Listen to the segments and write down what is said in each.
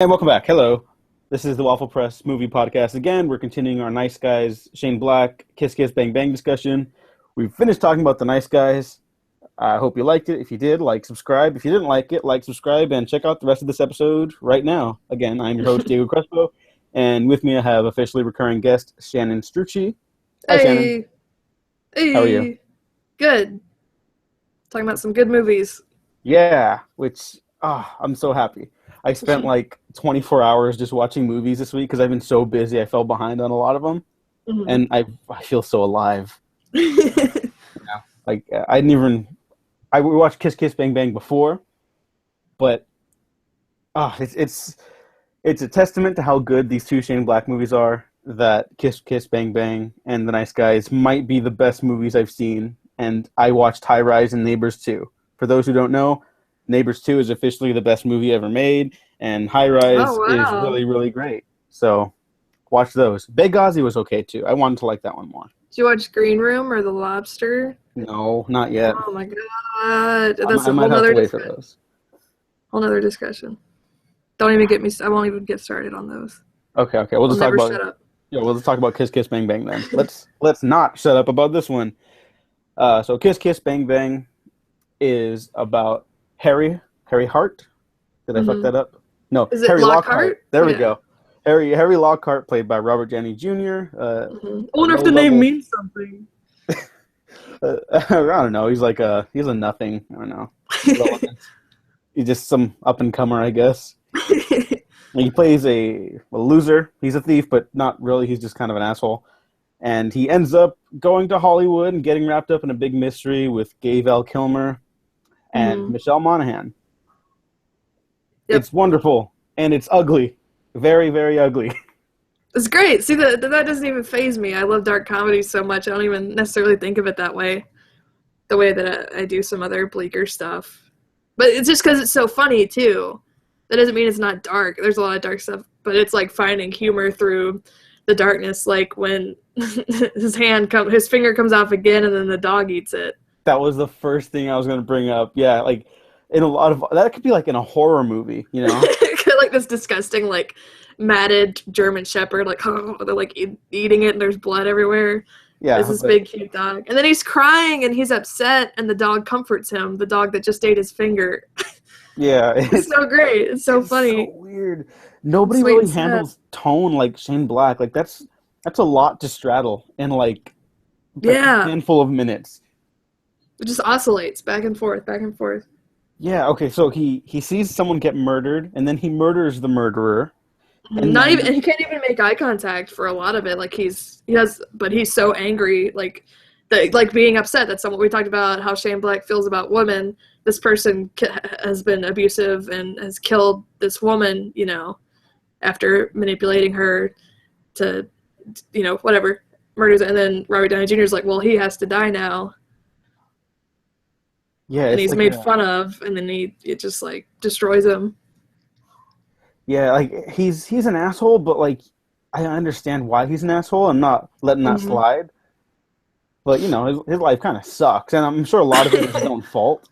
And welcome back. Hello. This is the Waffle Press movie podcast. Again, we're continuing our Nice Guys, Shane Black, Kiss Kiss Bang Bang discussion. We finished talking about the Nice Guys. I hope you liked it. If you did, like, subscribe. If you didn't like it, like, subscribe, and check out the rest of this episode right now. Again, I'm your host, Diego Crespo, and with me I have officially recurring guest, Shannon Strucci. Hi, Shannon. Hey. How are you? Good. Talking about some good movies. Yeah, I'm so happy. I spent like 24 hours just watching movies this week because I've been so busy. I fell behind on a lot of them, and I feel so alive. Like I watched Kiss Kiss Bang Bang before, but it's a testament to how good these two Shane Black movies are. That Kiss Kiss Bang Bang and The Nice Guys might be the best movies I've seen, and I watched High Rise and Neighbors 2. For those who don't know, Neighbors 2 is officially the best movie ever made, and High Rise is really, really great. So watch those. Benghazi was okay too. I wanted to like that one more. Did you watch Green Room or The Lobster? No, not yet. Oh my god. That's I a might whole have other to wait for those. Whole other discussion. Don't even get me I won't even get started on those. Okay. We'll just talk about shut up. Yeah, we'll just talk about Kiss Kiss Bang Bang then. Let's not shut up about this one. So Kiss Kiss Bang Bang is about Harry Hart. Did I fuck that up? No, Is it Harry Lockhart? There we go. Harry Lockhart, played by Robert Downey Jr. I wonder if the name means something. I don't know. He's a nothing. I don't know. He's just some up and comer, I guess. He plays a loser. He's a thief, but not really. He's just kind of an asshole. And he ends up going to Hollywood and getting wrapped up in a big mystery with gay Val Kilmer and Michelle Monaghan. Yep. It's wonderful, and it's ugly. Very, very ugly. It's great. See, that doesn't even faze me. I love dark comedies so much, I don't even necessarily think of it that way. The way that I do some other bleaker stuff. But it's just because it's so funny, too. That doesn't mean it's not dark. There's a lot of dark stuff, but it's like finding humor through the darkness, like when his finger comes off again and then the dog eats it. That was the first thing I was going to bring up. Yeah, like in a lot of that could be like in a horror movie, you know? Like this disgusting, like matted German Shepherd, like they're like eating it and there's blood everywhere. Yeah, there's this big cute dog, and then he's crying and he's upset, and the dog comforts him. The dog that just ate his finger. Yeah, it's so great. It's so funny. So weird. Nobody really handles tone like Shane Black. Like that's a lot to straddle in like a handful of minutes. It just oscillates back and forth, back and forth. Yeah. Okay. So he sees someone get murdered, and then he murders the murderer. And he can't even make eye contact for a lot of it. Like but he's so angry, like being upset. That's what we talked about. How Shane Black feels about women. This person has been abusive and has killed this woman, after manipulating her to, whatever, murders. And then Robert Downey Jr. is like, well, he has to die now. Yeah, and he's made fun of, and then it just like destroys him. Yeah, like he's an asshole, but like I understand why he's an asshole. I'm not letting that slide. But his life kind of sucks, and I'm sure a lot of it is his own fault.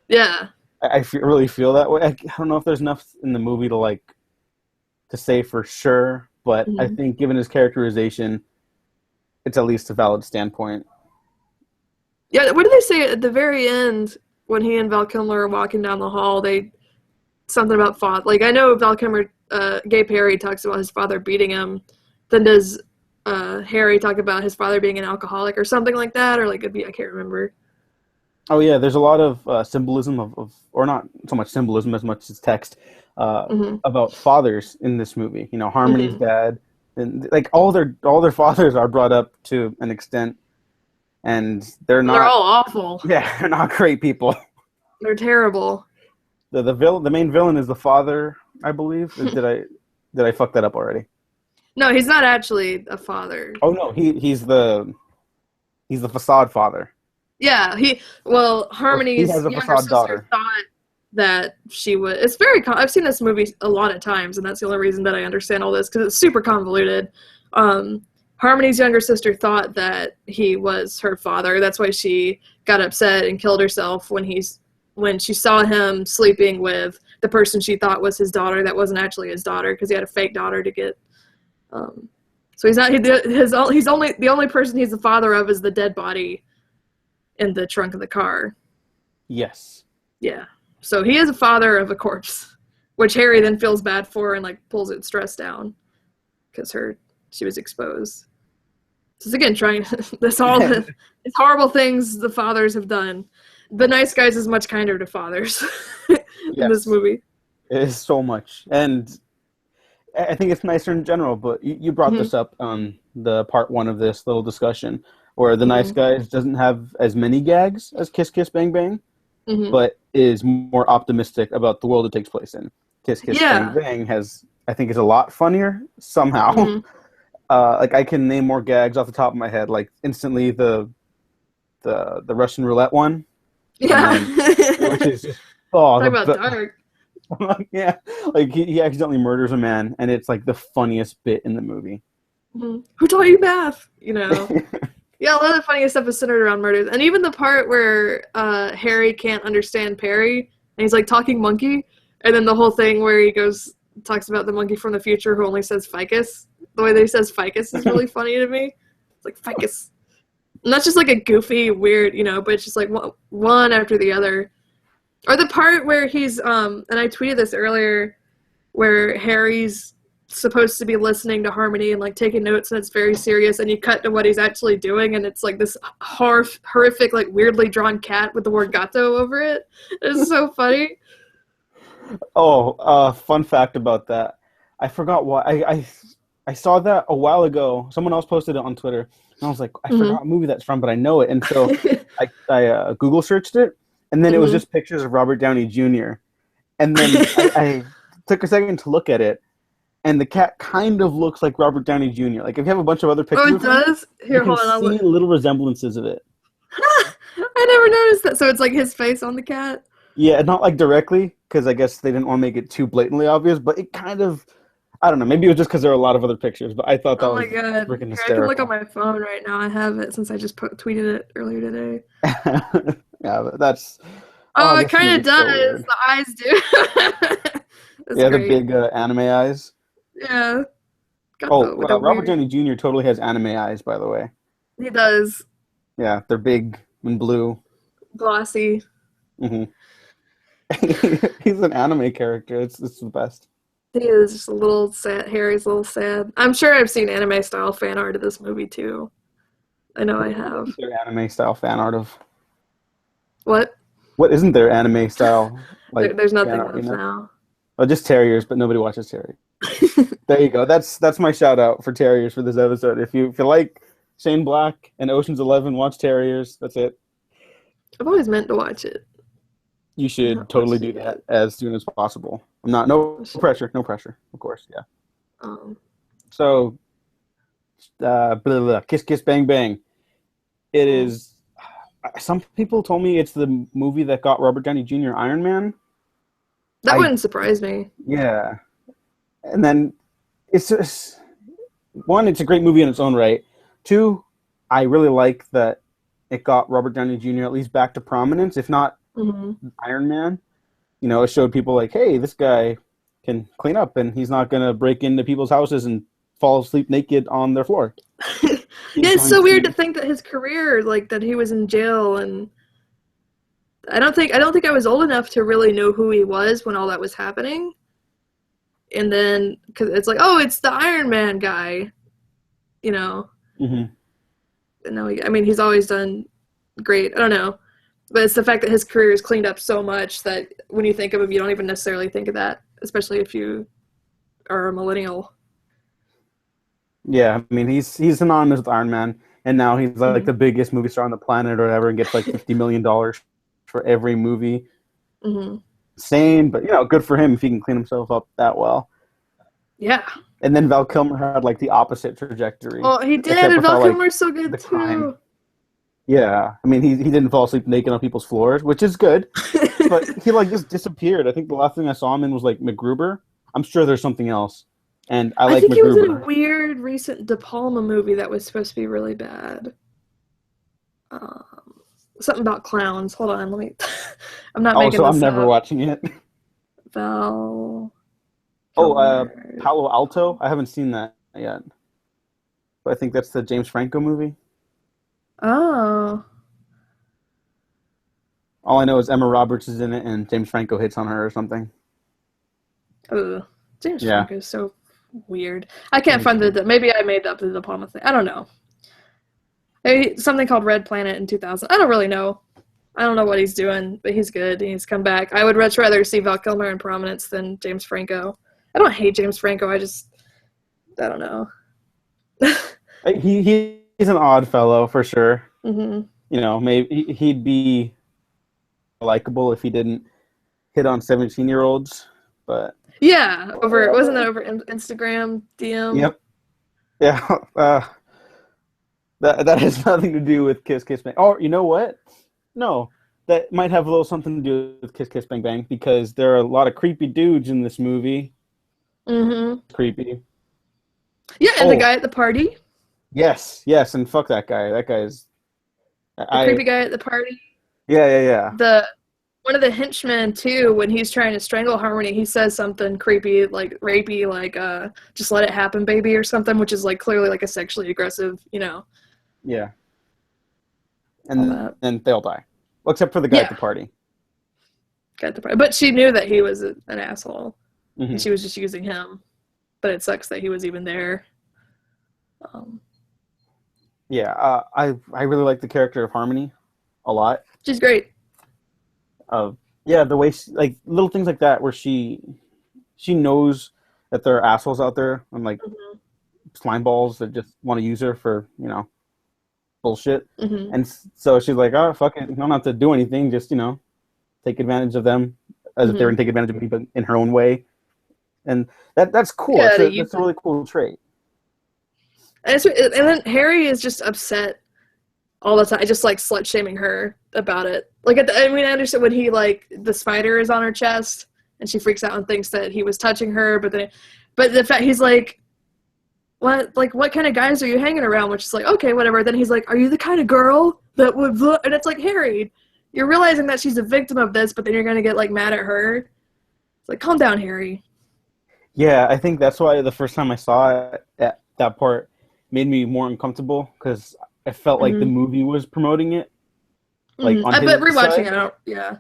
Yeah, I really feel that way. I don't know if there's enough in the movie to say for sure, but I think given his characterization, it's at least a valid standpoint. Yeah, what did they say at the very end when he and Val Kilmer are walking down the hall? Something about father. Like, I know Val Kilmer, Gay Perry talks about his father beating him. Then does Harry talk about his father being an alcoholic or something like that? Or I can't remember. Oh yeah, there's a lot of symbolism or not so much symbolism as much as text about fathers in this movie. Harmony's dad, and like all their fathers are brought up to an extent. And they're all awful. Yeah, they're not great people. They're terrible. The main villain is the father, I believe. Did I fuck that up already? No, he's not actually a father. Oh no, he's the facade father. Yeah, Harmony's younger sister daughter thought that she was. It's very. I've seen this movie a lot of times, and that's the only reason that I understand all this, because it's super convoluted. Harmony's younger sister thought that he was her father. That's why she got upset and killed herself when she saw him sleeping with the person she thought was his daughter that wasn't actually his daughter because he had a fake daughter to get. So he's not he's only the only person he's the father of is the dead body in the trunk of the car. Yes. Yeah. So he is a father of a corpse, which Harry then feels bad for and like pulls its stress down because she was exposed. So again, trying these horrible things the fathers have done. The Nice Guys is much kinder to fathers in this movie. It is so much, and I think it's nicer in general. But you brought this up on the part 1 of this little discussion, where the Nice Guys doesn't have as many gags as Kiss Kiss Bang Bang, but is more optimistic about the world it takes place in. Kiss Kiss Bang Bang I think is a lot funnier somehow. Like I can name more gags off the top of my head. Like instantly the Russian roulette one. Yeah. Which is just, talk about dark. Yeah, like he accidentally murders a man, and it's like the funniest bit in the movie. Who taught you math? You know. Yeah, a lot of the funniest stuff is centered around murders, and even the part where Harry can't understand Perry, and he's like talking monkey, and then the whole thing where he talks about the monkey from the future who only says ficus. The way that he says ficus is really funny to me. It's like ficus. And that's just like a goofy, weird, but it's just like one after the other. Or the part where he's, and I tweeted this earlier, where Harry's supposed to be listening to Harmony and like taking notes and it's very serious, and you cut to what he's actually doing and it's like this horrific, like weirdly drawn cat with the word gatto over it. It's so funny. Oh, fun fact about that. I forgot why. I saw that a while ago. Someone else posted it on Twitter. And I was like, I forgot what movie that's from, but I know it. And so I Google searched it. And then it was just pictures of Robert Downey Jr. And then I took a second to look at it. And the cat kind of looks like Robert Downey Jr. Like if you have a bunch of other pictures it does? Here, hold on. You can see little resemblances of it. I never noticed that. So it's like his face on the cat? Yeah, not like directly, because I guess they didn't want to make it too blatantly obvious, but it kind of, I don't know, maybe it was just because there were a lot of other pictures, but I thought that was freaking hysterical. I can look on my phone right now. I have it since I just tweeted it earlier today. Yeah, but that's... it kind of does. So the eyes do. Yeah, great. The big anime eyes. Yeah. Robert Downey Jr. totally has anime eyes, by the way. He does. Yeah, they're big and blue. Glossy. He's an anime character. It's the best. He is just a little sad. Harry's a little sad. I'm sure I've seen anime style fan art of this movie too. I know I have. Is there anime style fan art of? What? What isn't there anime style? Like there's nothing art, now. Well, just Terriers, but nobody watches Terriers. There you go. That's my shout out for Terriers for this episode. If you like Shane Black and Ocean's 11, watch Terriers. That's it. I've always meant to watch it. You should totally do that as soon as possible. No pressure, of course, yeah. So, Kiss Kiss Bang Bang. It is. Some people told me it's the movie that got Robert Downey Jr. Iron Man. That wouldn't surprise me. Yeah, and then it's just one. It's a great movie in its own right. Two, I really like that it got Robert Downey Jr. at least back to prominence, if not Iron Man. It showed people like, hey, this guy can clean up and he's not going to break into people's houses and fall asleep naked on their floor. Yeah, it's so weird to think that his career, like that he was in jail, and I don't think I was old enough to really know who he was when all that was happening. And then, because it's like, oh, it's the Iron Man guy, And now, he's always done great. I don't know. But it's the fact that his career is cleaned up so much that when you think of him, you don't even necessarily think of that, especially if you are a millennial. Yeah, he's synonymous with Iron Man, and now he's like the biggest movie star on the planet or whatever, and gets like $50 million for every movie. Insane, but good for him if he can clean himself up that well. Yeah. And then Val Kilmer had like the opposite trajectory. Well, he did, and Val Kilmer's so good too. Crime. Yeah, he didn't fall asleep naked on people's floors, which is good, but he like just disappeared. I think the last thing I saw him in was like MacGruber. I'm sure there's something else, and I think MacGruber. He was in a weird recent De Palma movie that was supposed to be really bad. Something about clowns. Hold on, let me. I'm not making this I'm never watching it. Val Oh, Kilmer. Palo Alto. I haven't seen that yet, but I think that's the James Franco movie. Oh. All I know is Emma Roberts is in it, and James Franco hits on her or something. Ugh. James Yeah, Franco is so weird. I can't me find too. maybe I made up the De Palma thing. I don't know. Maybe something called Red Planet in 2000. I don't really know. I don't know what he's doing, but he's good. He's come back. I would much rather see Val Kilmer in Prominence than James Franco. I don't hate James Franco. I don't know. He's an odd fellow for sure. hmm You know, maybe he'd be likable if he didn't hit on 17-year-olds. But Yeah, wasn't that over Instagram DM? yep, yeah. That has nothing to do with Kiss Kiss Bang. Oh, you know what? No, that might have a little something to do with Kiss Kiss Bang Bang because there are a lot of creepy dudes in this movie. hmm Creepy. Yeah, and the Oh, guy at the party, yes, and fuck that guy. That guy's the I. creepy guy at the party. Yeah. The one of the henchmen too, when he's trying to strangle Harmony, he says something creepy, like rapey, like just let it happen, baby, or something, which is like clearly like a sexually aggressive, Yeah, all and that. then they'll die, well, except for the guy at Yeah, the party. got the part. But she knew that he was an asshole, and Hmm. she was just using him. But it sucks that he was even there. Um, Yeah, I really like the character of Harmony a lot. she's great. Yeah, the way like little things like that where she knows that there are assholes out there and like hmm slime balls that just want to use her for bullshit, hmm and so she's like, oh fuck it, I don't have to do anything, just take advantage of them as if they were hmm gonna take advantage of me, but in her own way, and that's cool. Yeah, That's a really cool trait. and then Harry is just upset all the time, just like slut shaming her about it. Like, I understand when he like the spider is on her chest and she freaks out and thinks that he was touching her, but the fact he's like, what kind of guys are you hanging around? Which is like, okay, whatever. Then he's like, are you the kind of girl that would? And it's like, Harry, you're realizing that she's a victim of this, but then you're gonna get like mad at her. It's like, calm down, Harry. Yeah, I think that's why the first time I saw it, that part made me more uncomfortable because I felt like the Mm-hmm. movie was promoting it, like on But his rewatching side. it, I don't. Yeah,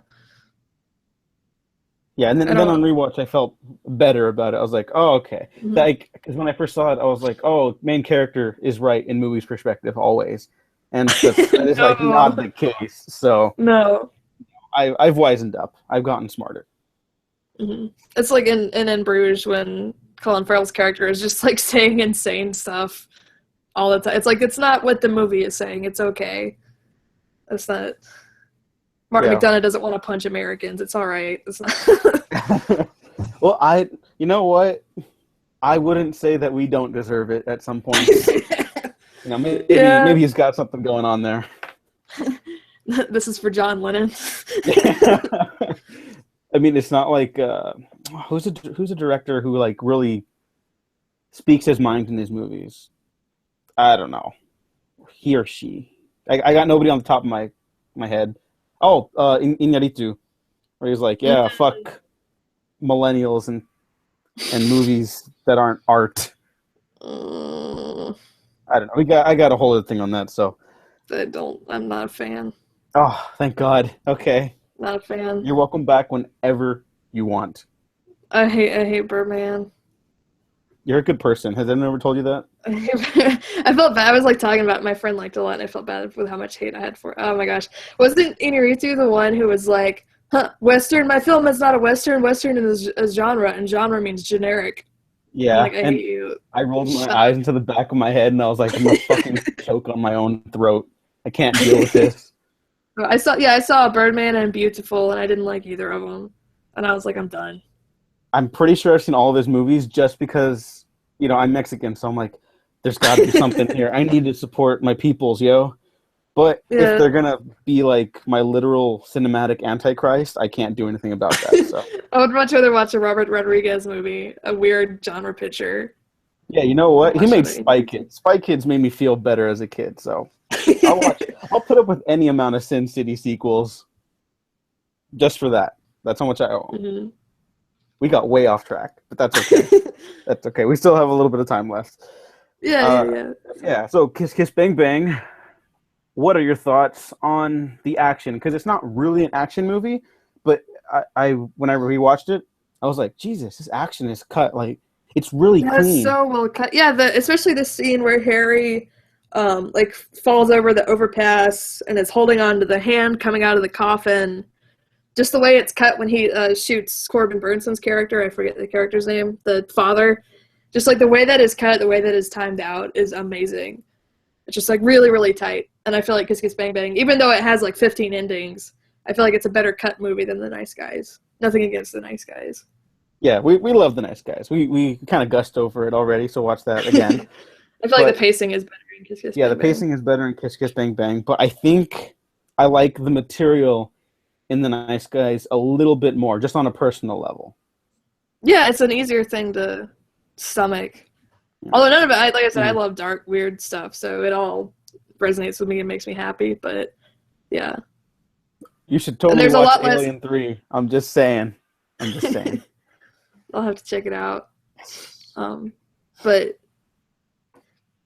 Yeah, and I then on don't. rewatch, I felt better about it. I was like, oh, okay. Mm-hmm. Like, because when I first saw it, I was like, oh, main character is right in movie's perspective always, and that is like not No, the case. So no. I've wisened up. I've gotten smarter. It's like in Bruges when Colin Farrell's character is just like saying insane stuff all the time. It's like it's not what the movie is saying. It's okay. It's not. Martin Yeah. McDonagh doesn't want to punch Americans. It's all right. It's not. Well, you know what? I wouldn't say that we don't deserve it at some points. Yeah. Maybe he's got something going on there. This is for John Lennon. I mean, it's not like who's a director who like really speaks his mind in his movies. I don't know, he or she. I got nobody on the top of my head. Oh, Iñárritu, where he's like, yeah, fuck millennials and movies that aren't art. Mm, I don't know. I got a whole other thing on that. So, I'm not a fan. oh, thank God. Okay, Not a fan. you're welcome back whenever you want. I hate Birdman. You're a good person. Has anyone ever told you that? I felt bad. I was like talking about my friend liked it a lot, and I felt bad with how much hate I had for it. Oh my gosh. Wasn't Inarritu the one who was like, Western, my film is not a Western. Western is a genre, and genre means generic. I'm Yeah, like, I and hate you. I rolled my Shut eyes up. into the back of my head, and I was like, I'm gonna fucking choke on my own throat. I can't deal with this. I saw Birdman and Beautiful, and I didn't like either of them. And I was like, I'm done. I'm pretty sure I've seen all of his movies just because, I'm Mexican, so I'm like, there's got to be something here. I need to support my peoples, yo. But if Yeah. they're gonna be like my literal cinematic antichrist, I can't do anything about that. So I would much rather watch a Robert Rodriguez movie, a weird genre picture, yeah, you know what? than He watch made something. Spy Kids. Spy Kids made me feel better as a kid, so I'll watch. I'll put up with any amount of Sin City sequels just for that. That's how much I owe. Mhm. We got way off track, but that's okay. That's okay. We still have a little bit of time left. Yeah. So Kiss Kiss Bang Bang. What are your thoughts on the action? Because it's not really an action movie, but I when I rewatched it, I was like, Jesus, this action is cut like it's really It's clean. so well cut. Yeah, especially the scene where Harry like falls over the overpass and is holding on to the hand coming out of the coffin. Just the way it's cut when he shoots Corbin Burnson's character, I forget the character's name, the father. Just like the way that is cut, the way that is timed out is amazing. It's just like really, really tight. And I feel like Kiss Kiss Bang Bang, even though it has like 15 endings, I feel like it's a better cut movie than The Nice Guys. Nothing against The Nice Guys. Yeah, we love The Nice Guys. We kind of gushed over it already, so watch that again. I feel like the pacing is better in Kiss Kiss Bang Bang. Yeah, the pacing is better in Kiss Kiss Bang Bang, but I think I like the material in The Nice Guys a little bit more, just on a personal level. Yeah, it's an easier thing to stomach. Yeah. Although none of it, like I said, I love dark, weird stuff, so it all resonates with me and makes me happy, but yeah. You should totally watch Alien 3. I'm just saying. I'll have to check it out. But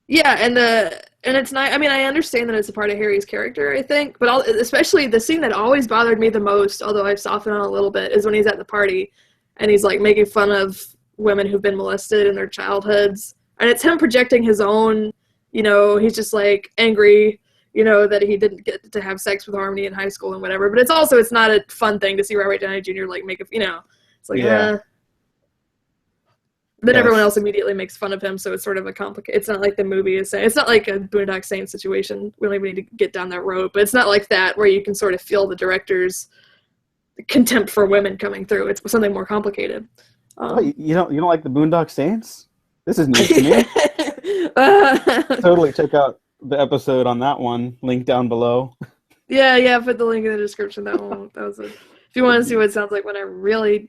yeah, and it's not. I mean, I understand that it's a part of Harry's character, I think, but especially the scene that always bothered me the most, although I've softened on a little bit, is when he's at the party and he's like making fun of women who've been molested in their childhoods, and it's him projecting his own. You know, he's just like angry. You know, that he didn't get to have sex with Harmony in high school and whatever. But it's not a fun thing to see Robert Downey Jr. like make a. You know, it's like Then everyone else immediately makes fun of him, so it's sort of a complicated. It's not like the movie is saying. It's not like a Boondock Saints situation. We don't even need to get down that road, but it's not like that where you can sort of feel the director's contempt for women coming through. It's something more complicated. You don't like the Boondock Saints? This is news to me. Totally check out the episode on that one. Link down below. Yeah. Put the link in the description. That was a. If you want to see what it sounds like when we really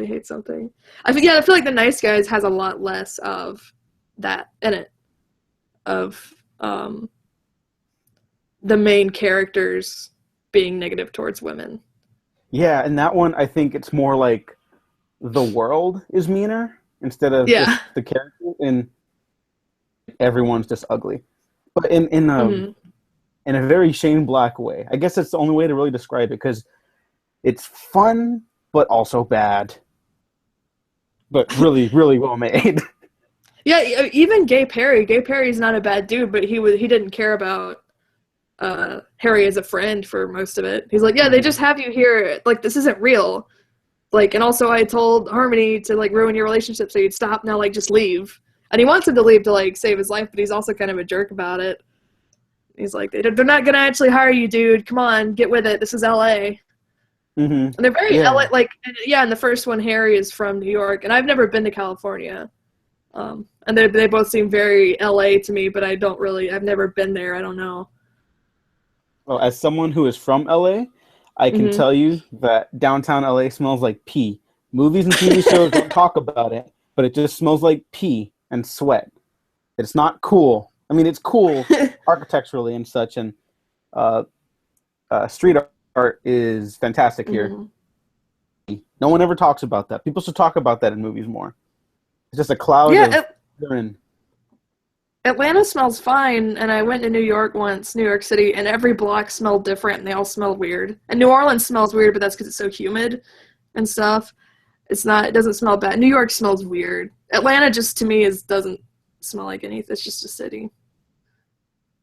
hate something. I feel like The Nice Guys has a lot less of that in it. Of the main characters being negative towards women. Yeah, and that one, I think it's more like the world is meaner instead of just the character, and everyone's just ugly. But in a very Shane Black way. I guess that's the only way to really describe it, because it's fun, but also bad. But really, really well made. Yeah, even Gay Perry. Gay Perry's not a bad dude, but he didn't care about Harry as a friend for most of it. He's like, yeah, they just have you here. Like, this isn't real. Like, and also I told Harmony to, like, ruin your relationship so you'd stop now, like, just leave. And he wants him to leave to, like, save his life, but he's also kind of a jerk about it. He's like, they're not going to actually hire you, dude. Come on, get with it. This is L.A. Mm-hmm. And they're very LA, like, in the first one, Harry is from New York, and I've never been to California. And they both seem very LA to me, but I've never been there. I don't know. Well, as someone who is from LA, I can tell you that downtown LA smells like pee. Movies and TV shows don't talk about it, but it just smells like pee and sweat. It's not cool. I mean, it's cool architecturally and such, and street art is fantastic here. No one ever talks about that. People should talk about that in movies more. It's just a cloud of urine. Atlanta smells fine, and I went to New York once, New York City, and every block smelled different, and they all smelled weird. And New Orleans smells weird, but that's because it's so humid and stuff. It doesn't smell bad. New York smells weird. Atlanta just, to me, doesn't smell like anything. It's just a city.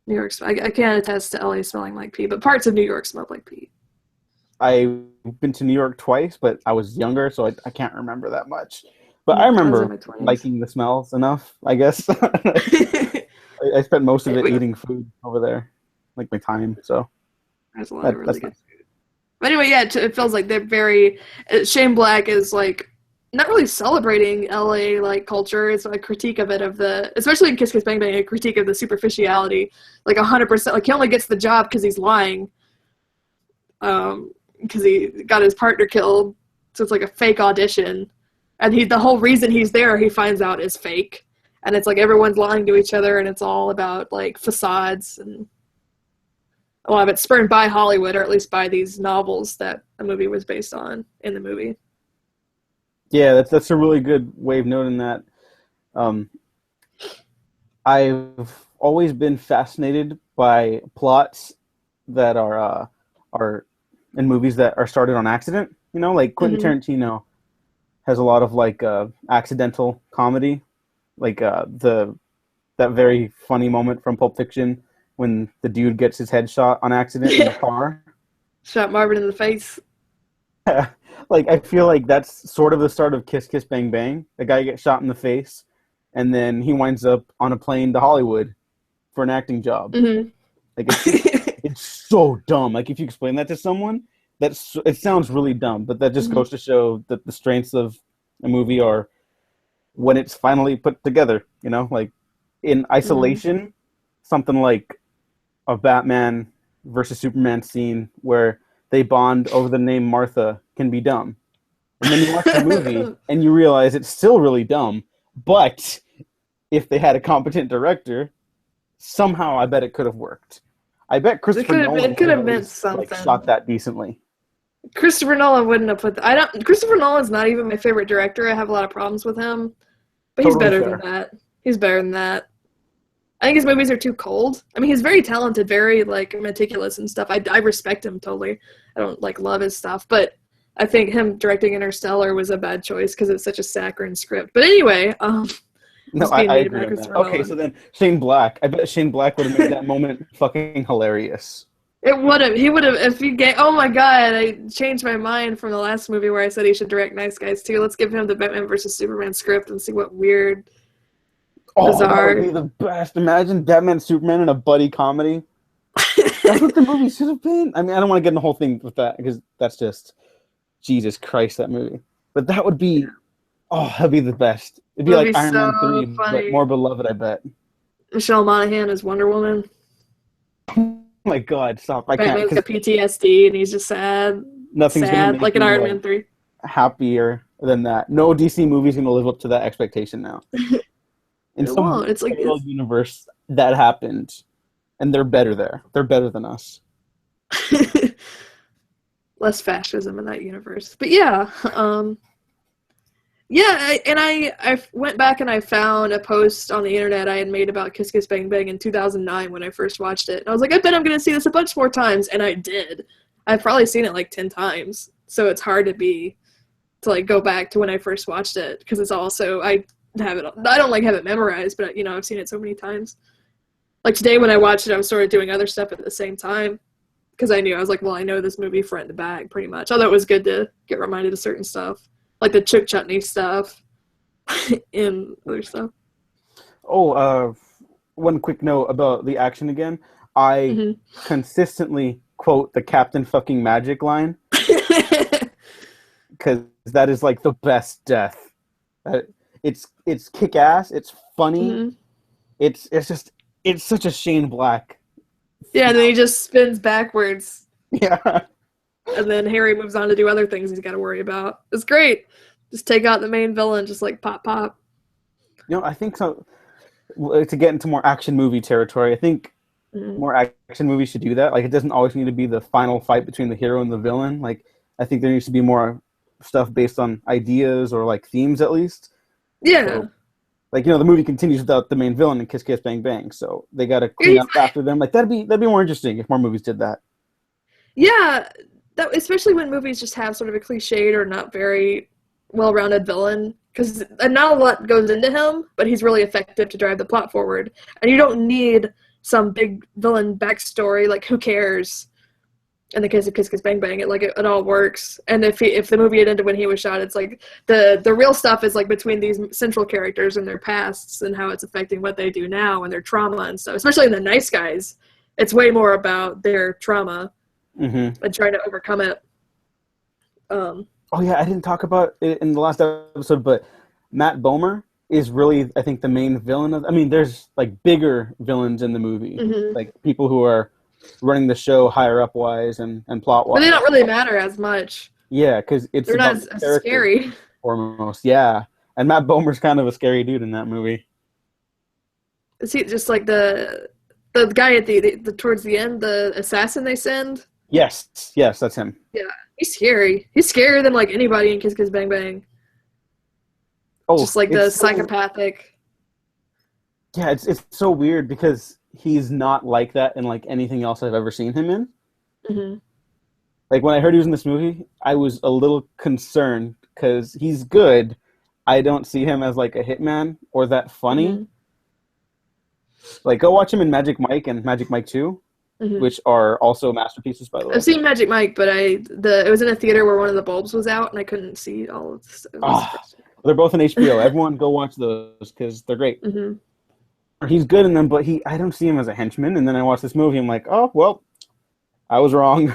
New York, I can't attest to LA smelling like pee, but parts of New York smell like pee. I've been to New York twice, but I was younger, so I can't remember that much. But I remember liking the smells enough, I guess. I spent most of it eating food over there, like my time. So there's a lot of really good food. But anyway, yeah, it feels like they're very. Shane Black is like not really celebrating LA like culture. It's a critique of it, especially in Kiss Kiss Bang Bang, a critique of the superficiality. Like 100%. Like he only gets the job because he's lying. Because he got his partner killed, so it's like a fake audition, and the whole reason he's there, he finds out, is fake, and it's like everyone's lying to each other, and it's all about like facades, and a lot of it's spurned by Hollywood, or at least by these novels that the movie was based on in the movie. Yeah, that's a really good way of noting that. Um, I've always been fascinated by plots that are in movies that are started on accident. You know, like Quentin Mm-hmm. Tarantino has a lot of like accidental comedy, like the that very funny moment from Pulp Fiction when the dude gets his head shot on accident in the Yeah. car. Shot Marvin in the face. Like I feel like that's sort of the start of Kiss Kiss Bang Bang. The guy gets shot in the face, and then he winds up on a plane to Hollywood for an acting job. Mm-hmm. Like it's so dumb. Like if you explain that to someone, it sounds really dumb, but that just Mm-hmm. goes to show that the strengths of a movie are when it's finally put together. You know, like in Mm-hmm. isolation, something like a Batman versus Superman scene where they bond over the name Martha can be dumb. And then you watch the movie and you realize it's still really dumb, but if they had a competent director, somehow I bet it could have worked. I bet Christopher It Nolan could could have have at meant least like something. shot that decently. Christopher Nolan wouldn't have put. I don't. Christopher Nolan's not even my favorite director. I have a lot of problems with him, but he's Totally better than fair. that. He's better than that. I think his movies are too cold. I mean, he's very talented, very like meticulous and stuff. I respect him totally. I don't like love his stuff, but I think him directing Interstellar was a bad choice because it's such a saccharine script. But anyway, No, just being I mean agree about on that. Christopher Okay, so Nolan. then Shane Black. I bet Shane Black would have made that moment fucking hilarious. It would have. He would have. If he gave. Oh my god! I changed my mind from the last movie where I said he should direct Nice Guys too. Let's give him the Batman versus Superman script and see what weird, Oh, that would bizarre. be the best. Imagine Batman Superman in a buddy comedy. That's what the movie should have been. I mean, I don't want to get in the whole thing with that because that's just Jesus Christ, that movie. But that would be, oh, that'd be the best. It'd It be would like be Iron Man so 3, but more funny. beloved, I bet. Michelle Monaghan as Wonder Woman. Oh my God, stop. I can't, Batman's because got PTSD and he's just sad, nothing's going to sad, make like in me Iron like Man 3. happier than that. No DC movie's going to live up to that expectation now. In It some won't. weird It's like parallel universe, that happened, and they're better there. They're better than us. it's less fascism in that universe. But yeah, I went back and I found a post on the internet I had made about Kiss Kiss Bang Bang in 2009 when I first watched it. And I was like, I bet I'm going to see this a bunch more times, and I did. I've probably seen it like 10 times, so it's hard to like go back to when I first watched it because it's also I don't like have it memorized, but you know I've seen it so many times. Like today when I watched it, I was sort of doing other stuff at the same time because I was like, well, I know this movie front to back pretty much. Although it was good to get reminded of certain stuff, like the Chuck Chutney stuff and other stuff. Oh, one quick note about the action again. I Mm-hmm. consistently quote the Captain fucking Magic line because that is like the best death. It's kick ass. It's funny. Mm-hmm. It's such a Shane Black. Yeah, and then he just spins backwards, Yeah. and then Harry moves on to do other things he's got to worry about. It's great. Just take out the main villain, just like pop pop. You know, I think so. To get into more action movie territory, I think Mm-hmm. more action movies should do that. Like, it doesn't always need to be the final fight between the hero and the villain. Like, I think there needs to be more stuff based on ideas or like themes at least. Yeah. So, like, you know, the movie continues without the main villain in Kiss Kiss Bang Bang, so they got to clean Yeah, up after them. Like, that'd be more interesting if more movies did that. yeah, that especially when movies just have sort of a cliched or not very well-rounded villain, because not a lot goes into him, but he's really effective to drive the plot forward. And you don't need some big villain backstory. Like, who cares? In the case of Kiss Kiss Bang Bang, it all works. And if the movie had ended when he was shot, it's like the real stuff is like between these central characters and their pasts and how it's affecting what they do now and their trauma and stuff. Especially in the Nice Guys, it's way more about their trauma Mm-hmm. and trying to overcome it. Oh yeah, I didn't talk about it in the last episode, but Matt Bomer is really, I think, the main villain of. I mean, there's like bigger villains in the movie, Mm-hmm. like people who are running the show higher up wise and plot But wise. they don't really matter as much. Yeah, because it's They're not about as, the as character scary. foremost. Yeah, and Matt Bomer's kind of a scary dude in that movie. Is he just like the guy at the towards the end, the assassin they send? Yes, that's him. Yeah, he's scary. He's scarier than like anybody in Kiss Kiss Bang Bang. Just like the psychopathic. Yeah, it's so weird because he's not like that in like anything else I've ever seen him in. Mm-hmm. Like when I heard he was in this movie, I was a little concerned because he's good. I don't see him as like a hitman or that funny. Mm-hmm. Like go watch him in Magic Mike and Magic Mike 2, which are also masterpieces, by the way. I've seen Magic Mike, but it was in a theater where one of the bulbs was out and I couldn't see all of this. They're both on HBO. Everyone go watch those because they're great. He's good in them, but I don't see him as a henchman. And then I watch this movie, I'm like, oh, well, I was wrong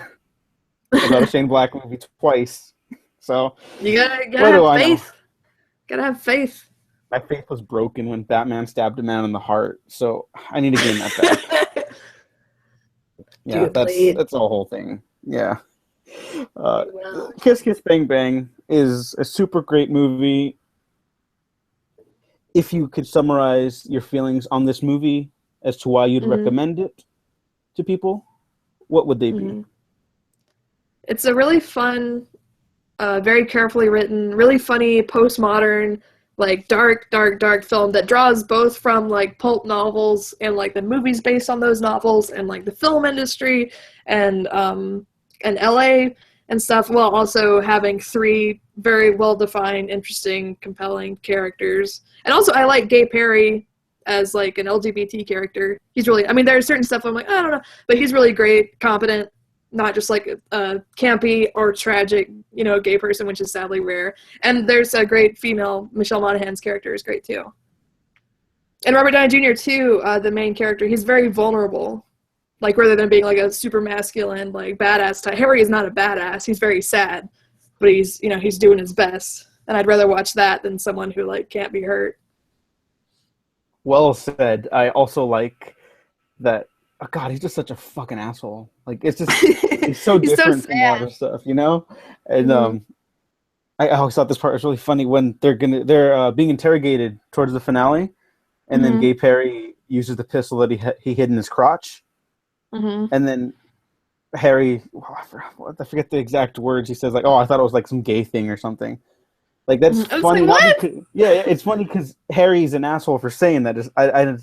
about a Shane Black movie twice. So you gotta have faith. Gotta have faith. My faith was broken when Batman stabbed a man in the heart, so I need to gain that back. Yeah, that's the whole thing. Yeah. Kiss Kiss Bang Bang is a super great movie. If you could summarize your feelings on this movie as to why you'd recommend it to people, what would they be? It's a really fun, very carefully written, really funny, postmodern, like dark film that draws both from like pulp novels and like the movies based on those novels and like the film industry and LA and stuff, while also having 3 very well-defined, interesting, compelling characters. And also I like Gay Perry as like an LGBT character. He's really, I mean, there's certain stuff I'm like, I don't know, but he's really great, competent, not just like a campy or tragic, gay person, which is sadly rare. And there's a great female, Michelle Monaghan's character is great too. And Robert Downey Jr. too, the main character, he's very vulnerable. Like rather than being like a super masculine, like badass type. Harry is not a badass. He's very sad, but he's doing his best. And I'd rather watch that than someone who like can't be hurt. Well said. I also like that. Oh God, he's just such a fucking asshole. Like it's just he's so different from all other stuff, And I always thought this part was really funny when they're being interrogated towards the finale, and then Gay Perry uses the pistol that he hid in his crotch, and then Harry, I forget the exact words he says, like, "Oh, I thought it was like some gay thing or something." Like that's funny. Like, it's funny because Harry's an asshole for saying that. I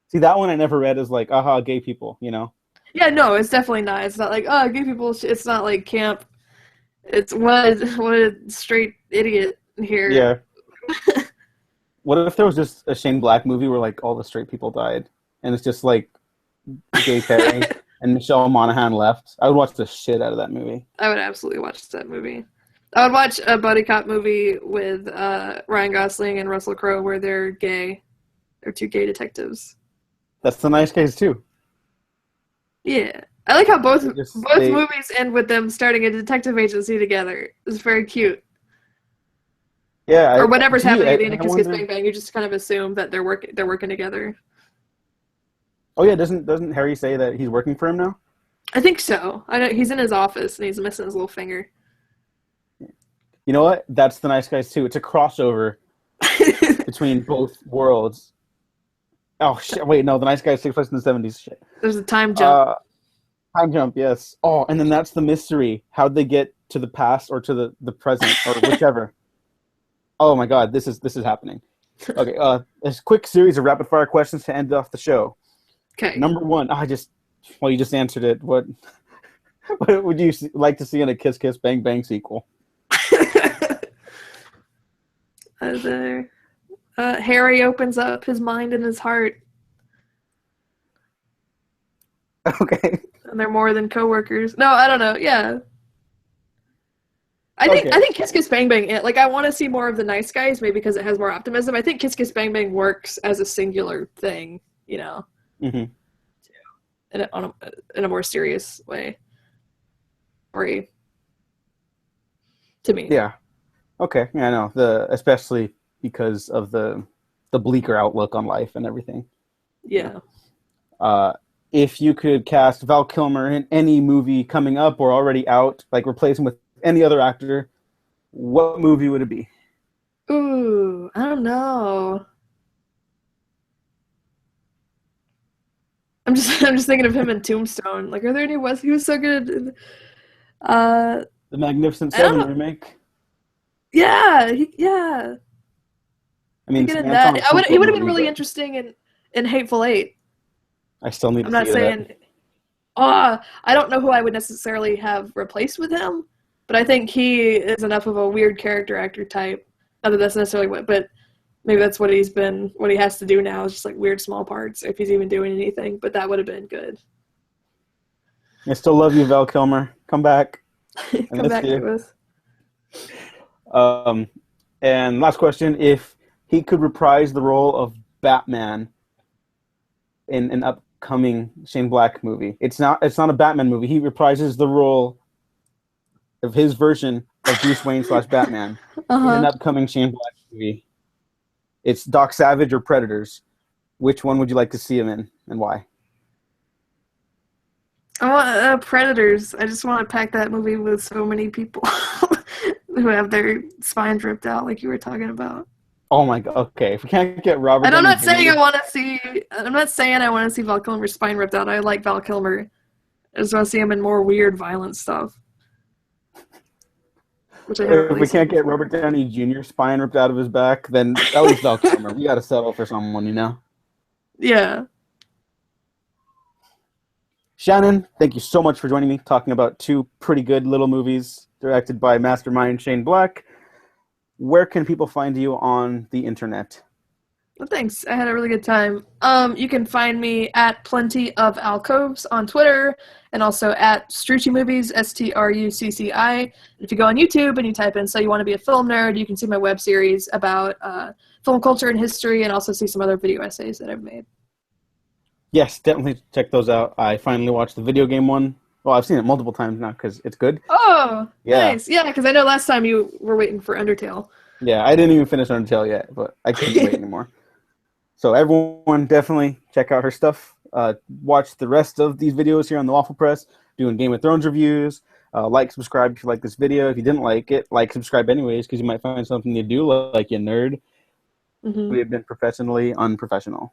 see that one I never read as like, aha, gay people, Yeah, no, it's definitely not. It's not like, oh, gay people. It's not like camp. It's what a straight idiot here. Yeah. What if there was just a Shane Black movie where like all the straight people died, and it's just like Gay Perry and Michelle Monaghan left? I would watch the shit out of that movie. I would absolutely watch that movie. I would watch a buddy cop movie with Ryan Gosling and Russell Crowe where they're gay. They're 2 gay detectives. That's The Nice Guys too. Yeah. I like how both movies end with them starting a detective agency together. It's very cute. Yeah. Or whatever's happening at the end of Kiss Kiss Bang Bang, you just kind of assume that they're working together. Oh yeah, doesn't Harry say that he's working for him now? I think so. I know he's in his office and he's missing his little finger. You know what? That's The Nice Guys too. It's a crossover between both worlds. Oh shit! Wait, no. The Nice Guys takes place in the 70s. Shit. There's a time jump. Time jump, yes. Oh, and then that's the mystery. How'd they get to the past or to the present or whichever? Oh my God, this is happening. Okay, a quick series of rapid fire questions to end off the show. Okay. Number 1. You just answered it. What would you like to see in a Kiss Kiss Bang Bang sequel? Harry opens up his mind and his heart. Okay. And they're more than coworkers. No, I don't know. Yeah. I think Kiss Kiss Bang Bang, like I want to see more of the Nice Guys, maybe because it has more optimism. I think Kiss Kiss Bang Bang works as a singular thing, in a more serious way. To me. Yeah. Okay. Yeah, I know. Especially because of the bleaker outlook on life and everything. Yeah. If you could cast Val Kilmer in any movie coming up or already out, like replace him with any other actor, what movie would it be? Ooh, I don't know. I'm just thinking of him in Tombstone. Like, are there any He was so good. The Magnificent Seven remake. Yeah, yeah. I mean, Thinking of Samantha that, was a cool he would have been movie, really but interesting in Hateful Eight. I still need I'm to not see saying, that. I don't know who I would necessarily have replaced with him, but I think he is enough of a weird character actor type. Not that that's necessarily what, but maybe that's what what he has to do now is just like weird small parts, if he's even doing anything. But that would have been good. I still love you, Val Kilmer. Come back. I Come miss back you. to us. And last question: if he could reprise the role of Batman in an upcoming Shane Black movie, it's not a Batman movie. He reprises the role of his version of Bruce Wayne / Batman in an upcoming Shane Black movie. It's Doc Savage or Predators. Which one would you like to see him in, and why? I want Predators. I just want to pack that movie with so many people who have their spines ripped out, like you were talking about. Oh my god. Okay, if we can't get Robert And I'm Downey not saying Jr. I want to see. I'm not saying I want to see Val Kilmer's spine ripped out. I like Val Kilmer. I just want to see him in more weird, violent stuff. Which I haven't If really we seen can't get before. Robert Downey Jr. spine ripped out of his back, then at least Val Kilmer. We got to settle for someone, you know. Yeah. Shannon, thank you so much for joining me, talking about two pretty good little movies directed by mastermind Shane Black. Where can people find you on the internet? Well, thanks. I had a really good time. You can find me at Plenty of Alcoves on Twitter and also at Strucci Movies, STRUCCI. If you go on YouTube and you type in So You Want to Be a Film Nerd, you can see my web series about film culture and history and also see some other video essays that I've made. Yes, definitely check those out. I finally watched the video game one. Well, I've seen it multiple times now because it's good. Oh, Yeah. nice. Yeah, because I know last time you were waiting for Undertale. Yeah, I didn't even finish Undertale yet, but I couldn't wait anymore. So everyone definitely check out her stuff. Watch the rest of these videos here on the Waffle Press, doing Game of Thrones reviews. Like, subscribe if you like this video. If you didn't like it, like, subscribe anyways, because you might find something you do like, you nerd. Mm-hmm. We have been professionally unprofessional.